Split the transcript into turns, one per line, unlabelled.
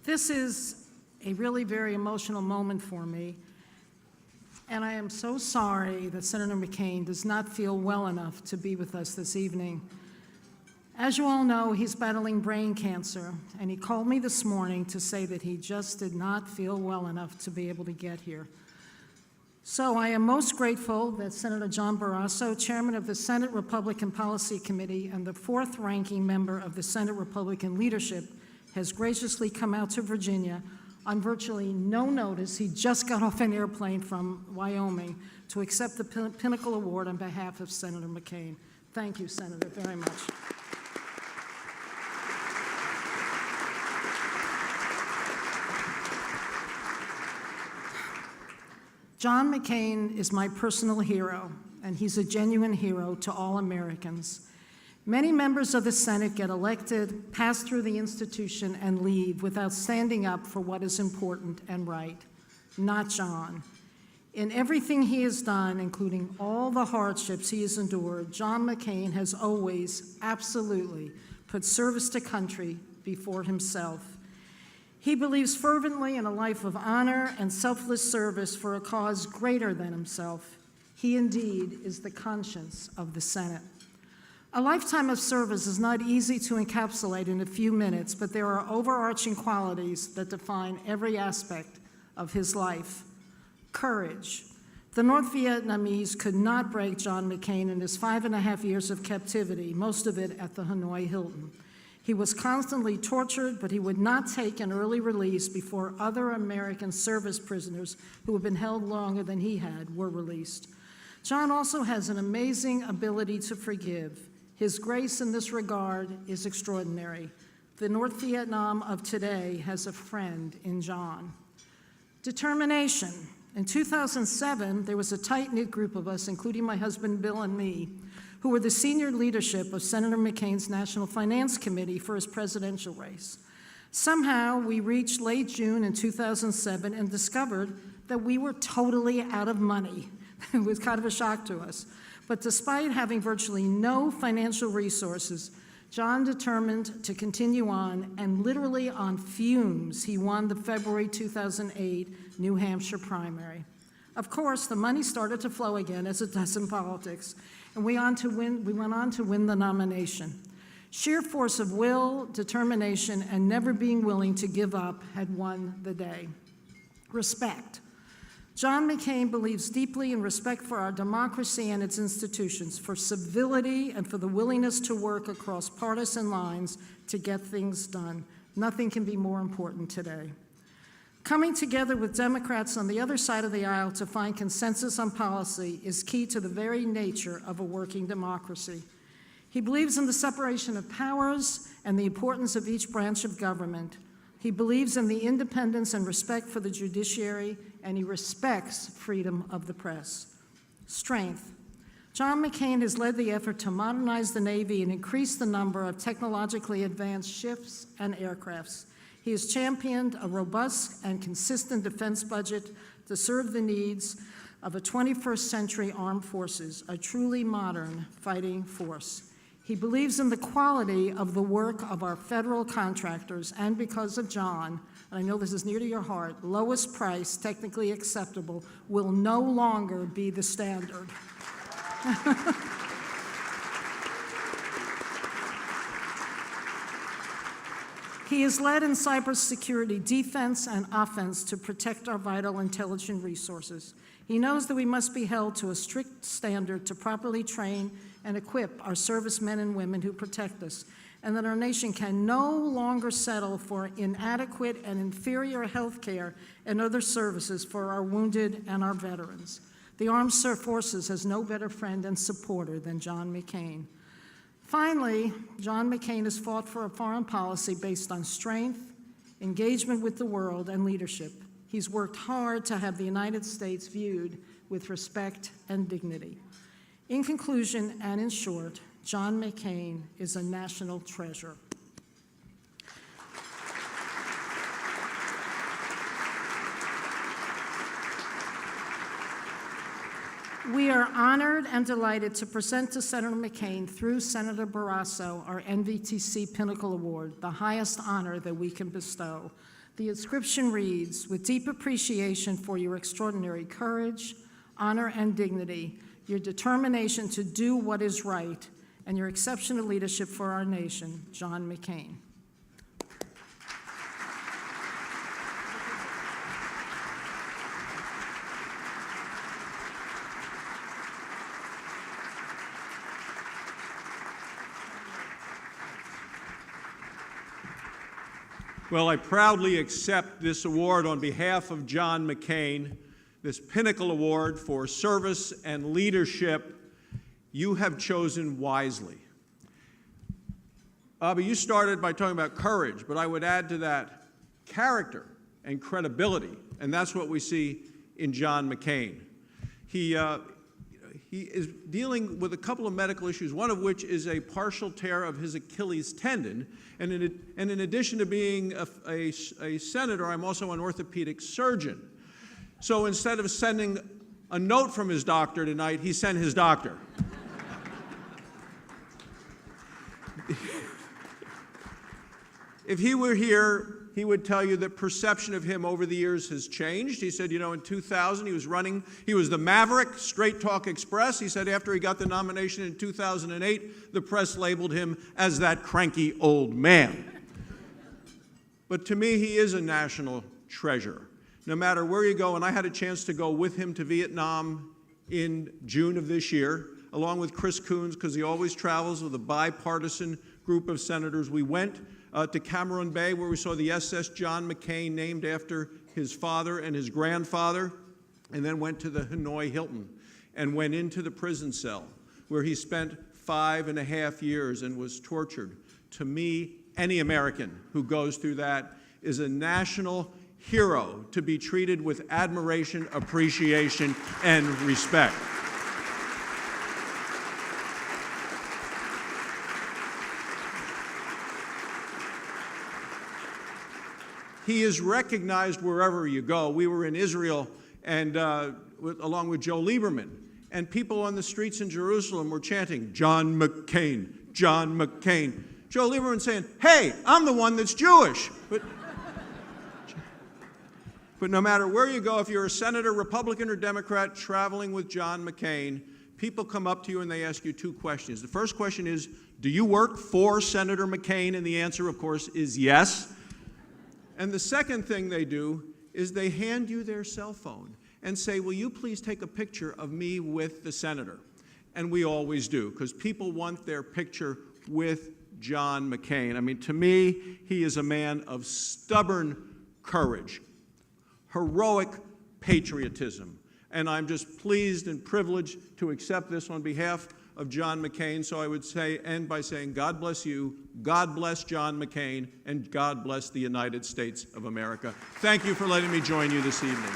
This is a really very emotional moment for me, and I am so sorry that Senator McCain does not feel well enough to be with us this evening. As you all know, he's battling brain cancer, and he called me this morning to say that he just did not feel well enough to be able to get here. So I am most grateful that Senator John Barrasso, chairman of the Senate Republican Policy Committee and the fourth-ranking member of the Senate Republican leadership, has graciously come out to Virginia on virtually no notice. He just got off an airplane from Wyoming to accept the Pinnacle Award on behalf of Senator McCain. Thank you, Senator, very much. John McCain is my personal hero, and he's a genuine hero to all Americans. Many members of the Senate get elected, pass through the institution, and leave without standing up for what is important and right. Not John. In everything he has done, including all the hardships he has endured, John McCain has always, absolutely, put service to country before himself. He believes fervently in a life of honor and selfless service for a cause greater than himself. He indeed is the conscience of the Senate. A lifetime of service is not easy to encapsulate in a few minutes, but there are overarching qualities that define every aspect of his life. Courage. The North Vietnamese could not break John McCain in his 5.5 years of captivity, most of it at the Hanoi Hilton. He was constantly tortured, but he would not take an early release before other American service prisoners who had been held longer than he had were released. John also has an amazing ability to forgive. His grace in this regard is extraordinary. The North Vietnam of today has a friend in John. Determination. In 2007, there was a tight-knit group of us, including my husband Bill and me, who were the senior leadership of Senator McCain's National Finance Committee for his presidential race. Somehow, we reached late June in 2007 and discovered that we were totally out of money. It was kind of a shock to us. But despite having virtually no financial resources, John determined to continue on, and literally on fumes, he won the February 2008 New Hampshire primary. Of course, the money started to flow again, as it does in politics, and we went on to win the nomination. Sheer force of will, determination, and never being willing to give up had won the day. Respect. John McCain believes deeply in respect for our democracy and its institutions, for civility, and for the willingness to work across partisan lines to get things done. Nothing can be more important today. Coming together with Democrats on the other side of the aisle to find consensus on policy is key to the very nature of a working democracy. He believes in the separation of powers and the importance of each branch of government. He believes in the independence and respect for the judiciary, and he respects freedom of the press. Strength. John McCain has led the effort to modernize the Navy and increase the number of technologically advanced ships and aircrafts. He has championed a robust and consistent defense budget to serve the needs of a 21st century armed forces, a truly modern fighting force. He believes in the quality of the work of our federal contractors, and because of John, and I know this is near to your heart, lowest price, technically acceptable, will no longer be the standard. He has led in cybersecurity defense and offense to protect our vital intelligence resources. He knows that we must be held to a strict standard to properly train and equip our servicemen and women who protect us, and that our nation can no longer settle for inadequate and inferior health care and other services for our wounded and our veterans. The Armed Forces has no better friend and supporter than John McCain. Finally, John McCain has fought for a foreign policy based on strength, engagement with the world, and leadership. He's worked hard to have the United States viewed with respect and dignity. In conclusion, and in short, John McCain is a national treasure. We are honored and delighted to present to Senator McCain, through Senator Barrasso, our NVTC Pinnacle Award, the highest honor that we can bestow. The inscription reads, "With deep appreciation for your extraordinary courage, honor, and dignity, your determination to do what is right, and your exceptional leadership for our nation, John McCain."
Well, I proudly accept this award on behalf of John McCain, this Pinnacle Award for service and leadership. You have chosen wisely. Bobbie, you started by talking about courage, but I would add to that character and credibility, and that's what we see in John McCain. He is dealing with a couple of medical issues, one of which is a partial tear of his Achilles tendon. And in addition to being a senator, I'm also an orthopedic surgeon. So instead of sending a note from his doctor tonight, he sent his doctor. If he were here, he would tell you that perception of him over the years has changed. He said, you know, in 2000, he was the Maverick, Straight Talk Express. He said after he got the nomination in 2008, the press labeled him as that cranky old man. But to me, he is a national treasure. No matter where you go, and I had a chance to go with him to Vietnam in June of this year, along with Chris Coons, because he always travels with a bipartisan group of senators. We went to Cameron Bay, where we saw the SS John McCain, named after his father and his grandfather, and then went to the Hanoi Hilton and went into the prison cell, where he spent 5.5 years and was tortured. To me, any American who goes through that is a national hero to be treated with admiration, appreciation, and respect. He is recognized wherever you go. We were in Israel and along with Joe Lieberman, and people on the streets in Jerusalem were chanting, "John McCain, John McCain." Joe Lieberman saying, "Hey, I'm the one that's Jewish." But no matter where you go, if you're a senator, Republican or Democrat, traveling with John McCain, people come up to you and they ask you two questions. The first question is, do you work for Senator McCain? And the answer, of course, is yes. And the second thing they do is they hand you their cell phone and say, will you please take a picture of me with the senator? And we always do, because people want their picture with John McCain. I mean, to me, he is a man of stubborn courage, heroic patriotism. And I'm just pleased and privileged to accept this on behalf of John McCain. So I would end by saying, God bless you, God bless John McCain, and God bless the United States of America. Thank you for letting me join you this evening.